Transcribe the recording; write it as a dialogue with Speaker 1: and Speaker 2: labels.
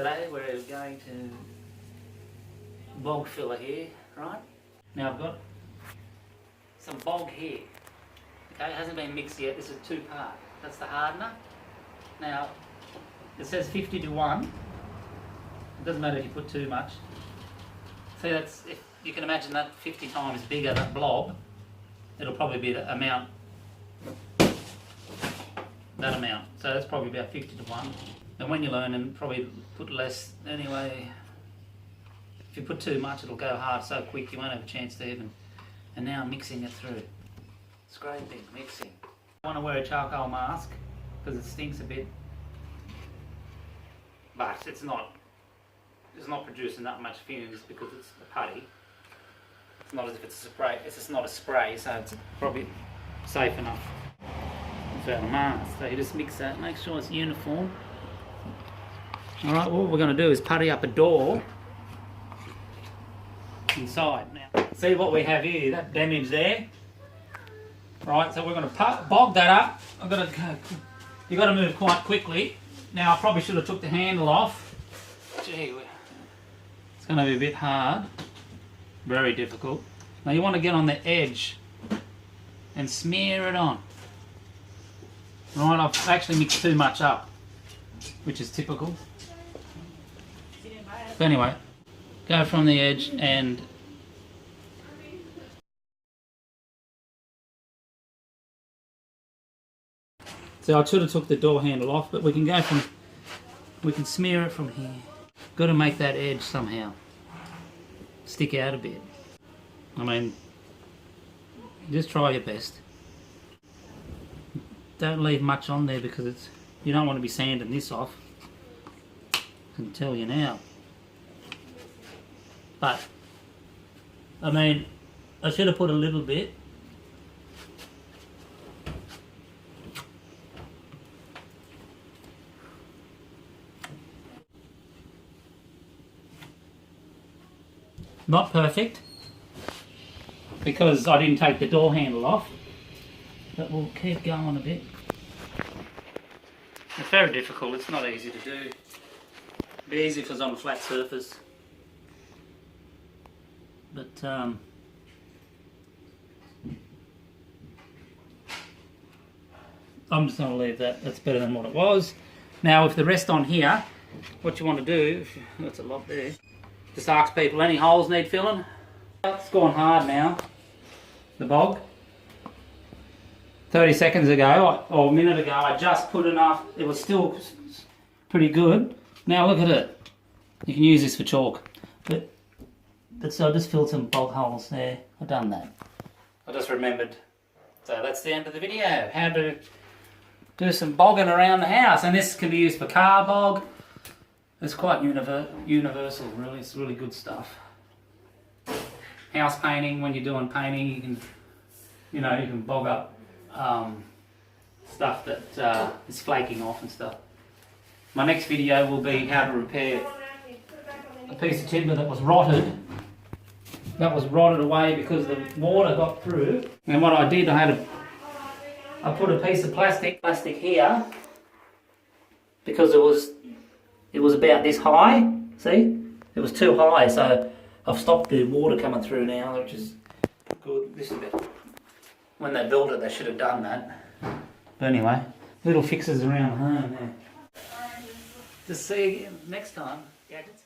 Speaker 1: Today we're going to bog filler here, right? Now I've got some bog here. Okay, it hasn't been mixed yet. This is 2-part. That's the hardener. Now it says 50 to 1. It doesn't matter if you put too much. See, that's, if you can imagine that 50 times bigger, that blob, it'll probably be the amount, that amount. So that's probably about 50 to 1. And when you learn, and probably put less anyway. If you put too much, it'll go hard so quick you won't have a chance to even. And now I'm mixing it through. Scraping, mixing. I want to wear a charcoal mask because it stinks a bit, but it's not producing that much fumes because it's a putty. It's not as if it's a spray. It's just not a spray, so it's probably safe enough without a mask. So you just mix that, make sure it's uniform. All right, what we're going to do is putty up a door inside. Now, see what we have here, that damage there. Right, so we're going to bog that up. You've got to move quite quickly. Now I probably should have took the handle off. Gee, it's going to be a bit hard. Very difficult. Now you want to get on the edge and smear it on. Right, I've actually mixed too much up, which is typical. But anyway, go from the edge and so I should have took the door handle off, but we can smear it from here. Got to make that edge somehow stick out a bit. I mean, just try your best. Don't leave much on there because you don't want to be sanding this off. I can tell you now. But I mean, I should have put a little bit. Not perfect, because I didn't take the door handle off, but we'll keep going a bit. It's very difficult, it's not easy to do. It'd be easy if it was on a flat surface. But I'm just going to leave that, that's better than what it was. Now with the rest on here, what you want to do, that's a lot there. Just ask people, any holes need filling? It's gone hard now, the bog. 30 seconds ago, or a minute ago, I just put enough, it was still pretty good. Now look at it. You can use this for chalk. But so I just filled some bog holes there. I've done that. I just remembered. So that's the end of the video. How to do some bogging around the house. And this can be used for car bog. It's quite universal, really. It's really good stuff. House painting, when you're doing painting, you can bog up stuff that is flaking off and stuff. My next video will be how to repair a piece of timber that was rotted. That was rotted away because the water got through. And what I did, I put a piece of plastic here because it was about this high, see? It was too high, so I've stopped the water coming through now, which is good. This is a bit, when they built it, they should have done that. But anyway, little fixes around home there. Just see you again next time, gadgets.